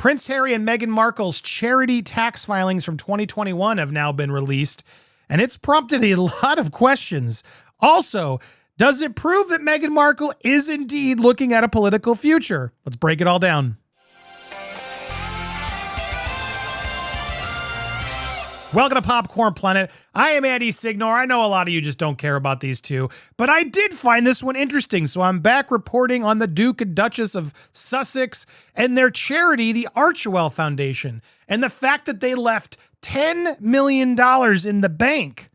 Prince Harry and Meghan Markle's charity tax filings from 2021 have now been released, and it's prompted a lot of questions. Also, does it prove that Meghan Markle is indeed looking at a political future? Let's break it all down. Welcome to Popcorn Planet. I am Andy Signore. I know a lot of you just don't care about these two, but I did find this one interesting, so I'm back reporting on the Duke and Duchess of Sussex and their charity, the Archewell Foundation, and the fact that they left $10 million in the bank.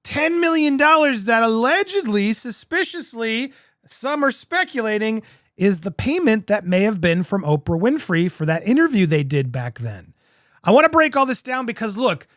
$10 million that allegedly, suspiciously, some are speculating, is the payment that may have been from Oprah Winfrey for that interview they did back then. I want to break all this down because, look,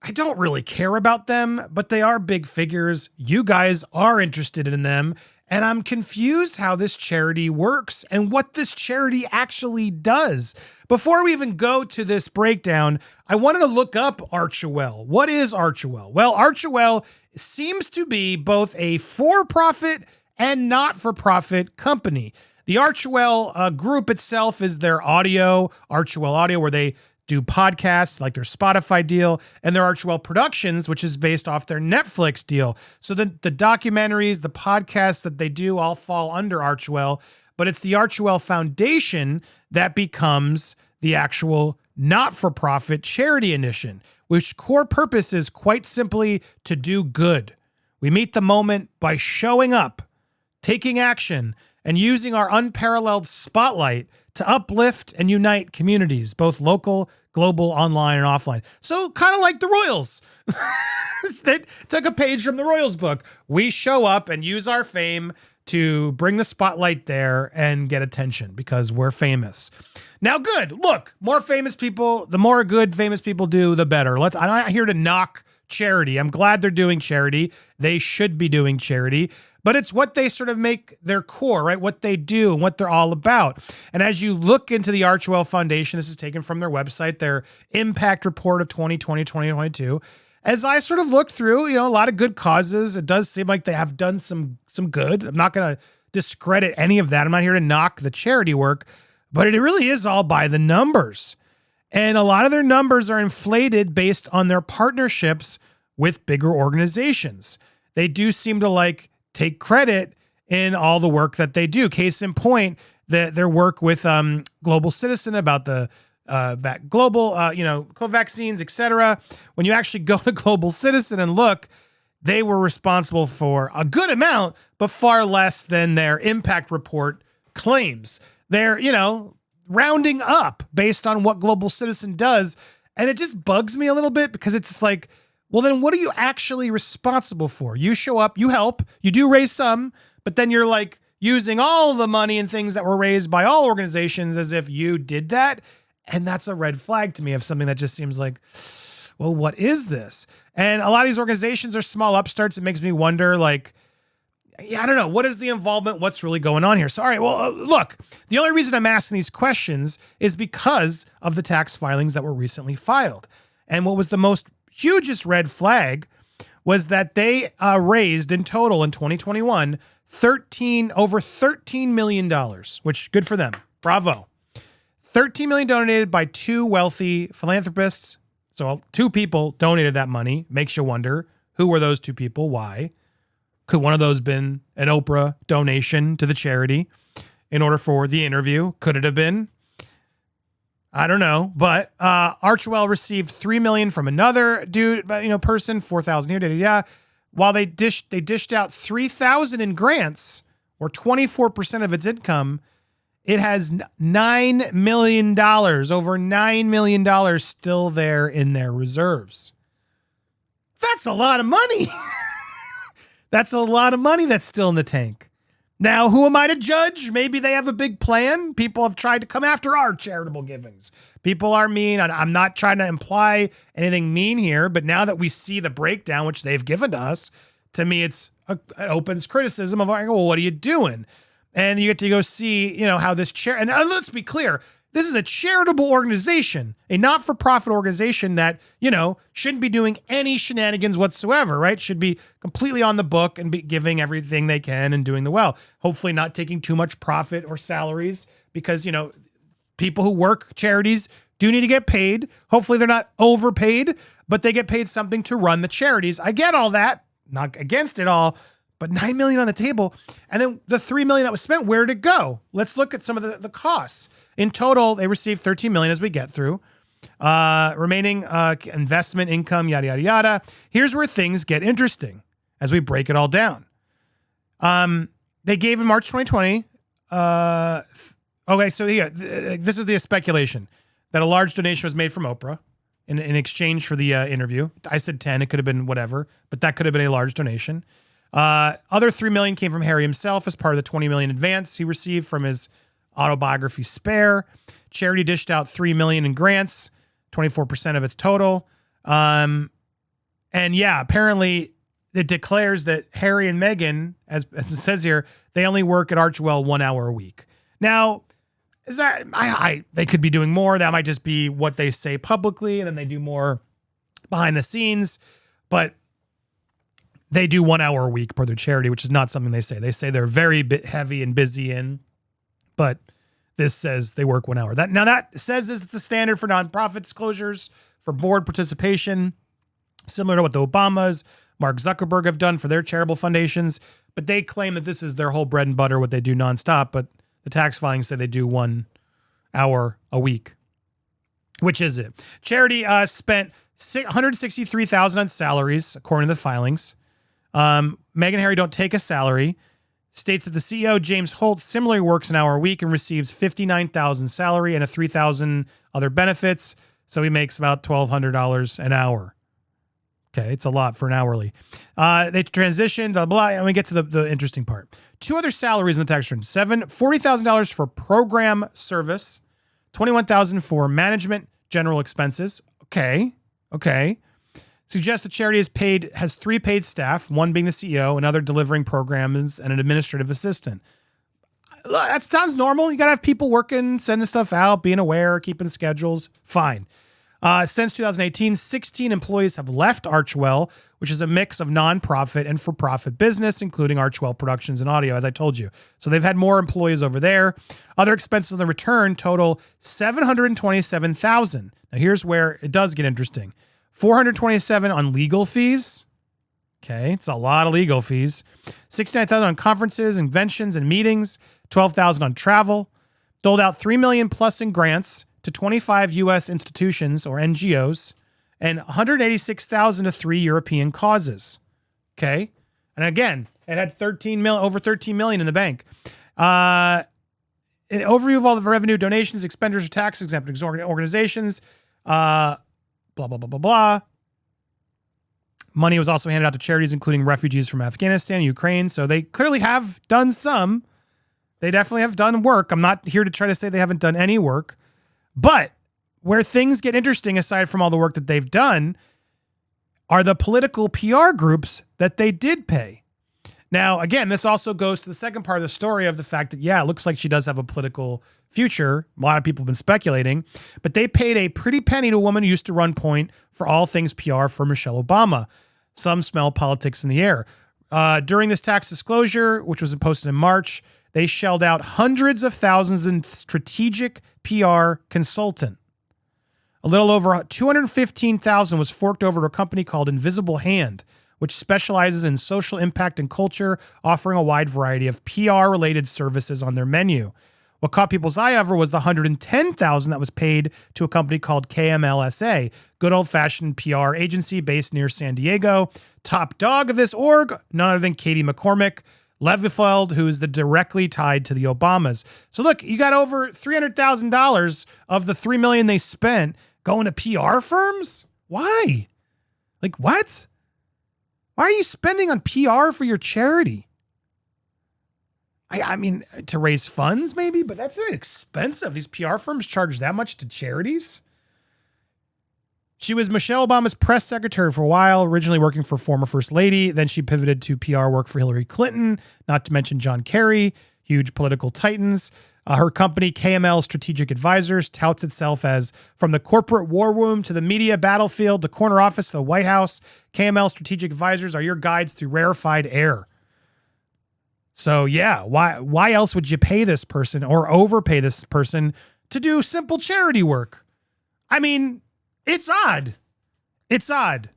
I don't really care about them, but they are big figures. You guys are interested in them, and I'm confused how this charity works and what this charity actually does. Before we even go to this breakdown, I wanted to look up Archewell. What is Archewell? Well, Archewell seems to be both a for-profit and not-for-profit company. The Archewell group itself is their audio, Archewell Audio, where they do podcasts like their Spotify deal, and their Archewell Productions, which is based off their Netflix deal. So the documentaries, the podcasts that they do all fall under Archewell, but it's the Archewell Foundation that becomes the actual not-for-profit charity initiative, which core purpose is quite simply to do good. We meet the moment by showing up, taking action, and using our unparalleled spotlight to uplift and unite communities, both local, global, online, and offline. So kind of like the Royals. They took a page from the Royals book. We show up and use our fame to bring the spotlight there and get attention because we're famous. Now, good. Look, more famous people, the more good famous people do, the better. I'm not here to knock charity. I'm glad they're doing charity. They should be doing charity. But it's what they sort of make their core, right? What they do and what they're all about. And as you look into the Archewell Foundation, this is taken from their website, their impact report of 2020, 2022. As I sort of looked through, a lot of good causes. It does seem like they have done some good. I'm not going to discredit any of that. I'm not here to knock the charity work, but it really is all by the numbers. And a lot of their numbers are inflated based on their partnerships with bigger organizations. They do seem to take credit in all the work that they do. Case in point, their work with Global Citizen about the co-vaccines, etc. When you actually go to Global Citizen and look, they were responsible for a good amount, but far less than their impact report claims. They're, rounding up based on what Global Citizen does. And it just bugs me a little bit because it's like, well, then what are you actually responsible for? You show up, you help, you do raise some, but then you're using all the money and things that were raised by all organizations as if you did that. And that's a red flag to me of something that just seems like, well, what is this? And a lot of these organizations are small upstarts. It makes me wonder, I don't know. What is the involvement? What's really going on here? So, all right, well, look, the only reason I'm asking these questions is because of the tax filings that were recently filed. And what was the hugest red flag was that they raised in total in 2021 over $13 million, which good for them. Bravo. $13 million donated by two wealthy philanthropists. So two people donated that money. Makes you wonder, who were those two people? Why? Could one of those been an Oprah donation to the charity in order for the interview? Could it have been? I don't know, but Archewell received $3 million from another person, $4,000 here, while they dished out $3,000 in grants, or 24% of its income. It has $9 million, over $9 million still there in their reserves. That's a lot of money. That's a lot of money that's still in the tank. Now, who am I to judge? Maybe they have a big plan. People have tried to come after our charitable givings. People are mean. I'm not trying to imply anything mean here, but now that we see the breakdown, which they've given to us, to me, it opens criticism of, well, what are you doing? And you get to go see, how this and let's be clear, this is a charitable organization, a not-for-profit organization that, shouldn't be doing any shenanigans whatsoever, right? Should be completely on the book and be giving everything they can and doing the well. Hopefully not taking too much profit or salaries because, people who work charities do need to get paid. Hopefully they're not overpaid, but they get paid something to run the charities. I get all that, not against it all, but $9 million on the table. And then the $3 million that was spent, where did it go? Let's look at some of the costs. In total, they received $13 million as we get through. Remaining investment income, yada, yada, yada. Here's where things get interesting as we break it all down. They gave in March 2020. Okay, so here, this is the speculation that a large donation was made from Oprah in exchange for the interview. I said 10, it could have been whatever, but that could have been a large donation. Other $3 million came from Harry himself as part of the $20 million advance he received from his autobiography Spare. Charity dished out $3 million in grants, 24% of its total. And yeah, apparently it declares that Harry and Meghan, as it says here, they only work at Archewell 1 hour a week. Now, is that they could be doing more? That might just be what they say publicly, and then they do more behind the scenes. But they do 1 hour a week per their charity, which is not something they say. They say they're very heavy and busy but this says they work 1 hour. That says it's a standard for nonprofit disclosures for board participation, similar to what the Obamas, Mark Zuckerberg have done for their charitable foundations. But they claim that this is their whole bread and butter, what they do nonstop. But the tax filings say they do 1 hour a week. Which is it? Charity spent $163,000 on salaries, according to the filings. Meghan and Harry don't take a salary. States that the CEO, James Holt, similarly works an hour a week and receives $59,000 salary and a $3,000 other benefits. So he makes about $1,200 an hour. Okay, it's a lot for an hourly. They transitioned, blah, blah, and we get to the interesting part. 2 other salaries in the tax return. $40,000 for program service, $21,000 for management general expenses. Okay. Suggests the charity has 3 paid staff, one being the CEO, another delivering programs, and an administrative assistant. Look, that sounds normal. You got to have people working, sending stuff out, being aware, keeping schedules. Fine. Since 2018, 16 employees have left Archewell, which is a mix of nonprofit and for-profit business, including Archewell Productions and Audio, as I told you. So they've had more employees over there. Other expenses on the return total $727,000. Now here's where it does get interesting. $427,000 on legal fees. Okay, it's a lot of legal fees. $69,000 on conferences, conventions, and meetings. $12,000 on travel. Doled out $3 million plus in grants to 25 U.S. institutions or NGOs, and $186,000 to 3 European causes. Okay, and again, it had over $13 million in the bank. An overview of all the revenue, donations, expenditures, tax exempt organizations. Blah, blah, blah, blah, blah. Money was also handed out to charities, including refugees from Afghanistan and Ukraine. So they clearly have done some. They definitely have done work. I'm not here to try to say they haven't done any work. But where things get interesting, aside from all the work that they've done, are the political PR groups that they did pay. Now, again, this also goes to the second part of the story of the fact that, yeah, it looks like she does have a political future. A lot of people have been speculating, but they paid a pretty penny to a woman who used to run point for all things PR for Michelle Obama. Some smell politics in the air. During this tax disclosure, which was posted in March, they shelled out hundreds of thousands in strategic PR consultant. A little over $215,000 was forked over to a company called Invisible Hand, which specializes in social impact and culture, offering a wide variety of PR-related services on their menu. What caught people's eye, however, was the $110,000 that was paid to a company called KMLSA, good old-fashioned PR agency based near San Diego. Top dog of this org, none other than Katie McCormick Levifeld, who is directly tied to the Obamas. So look, you got over $300,000 of the $3 million they spent going to PR firms? Why? Like, what? Why are you spending on PR for your charity? I mean, to raise funds maybe, but that's expensive. These PR firms charge that much to charities? She was Michelle Obama's press secretary for a while, originally working for former First Lady. Then she pivoted to PR work for Hillary Clinton, not to mention John Kerry, huge political titans. Her company, KML Strategic Advisors, touts itself as from the corporate war room to the media battlefield, the corner office to the White House. KML Strategic Advisors are your guides through rarefied air. So yeah, why else would you pay this person or overpay this person to do simple charity work. I mean, it's odd. It's odd.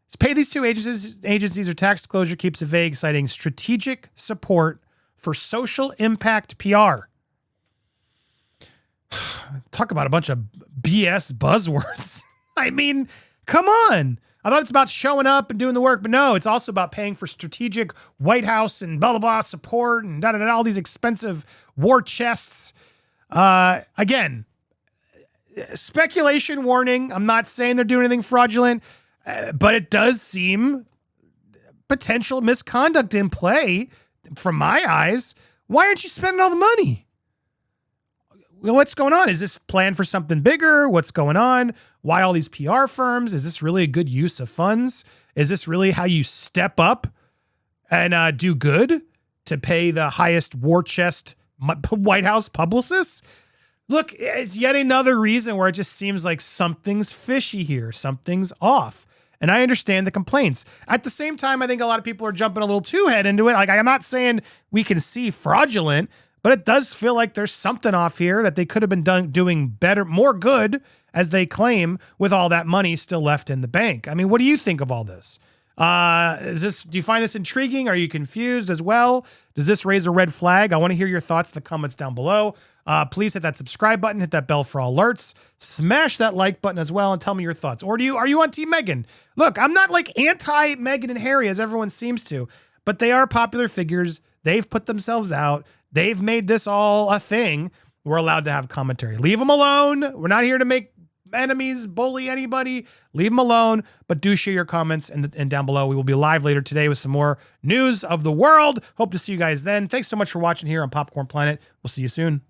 Let's pay these two agencies or tax disclosure keeps it vague, citing strategic support for social impact PR. Talk about a bunch of BS buzzwords. I mean, come on. I thought it's about showing up and doing the work, but no, it's also about paying for strategic White House and blah, blah, blah support and all these expensive war chests. Again, speculation warning. I'm not saying they're doing anything fraudulent, but it does seem potential misconduct in play from my eyes. Why aren't you spending all the money? What's going on? Is this planned for something bigger? What's going on? Why all these PR firms? Is this really a good use of funds? Is this really how you step up and do good to pay the highest war chest White House publicists? Look, it's yet another reason where it just seems like something's fishy here. Something's off. And I understand the complaints. At the same time, I think a lot of people are jumping a little too head into it. Like, I'm not saying we can see fraudulent, but it does feel like there's something off here that they could have been doing better, more good, as they claim, with all that money still left in the bank. I mean, what do you think of all this? Do you find this intriguing? Are you confused as well? Does this raise a red flag? I want to hear your thoughts in the comments down below. Please hit that subscribe button, hit that bell for all alerts, smash that like button as well, and tell me your thoughts. Or are you on Team Meghan? Look, I'm not like anti Meghan and Harry as everyone seems to, but they are popular figures. They've put themselves out. They've made this all a thing. We're allowed to have commentary. Leave them alone. We're not here to make enemies, bully anybody. Leave them alone, but do share your comments and down below. We will be live later today with some more news of the world. Hope to see you guys then. Thanks so much for watching here on Popcorn Planet. We'll see you soon.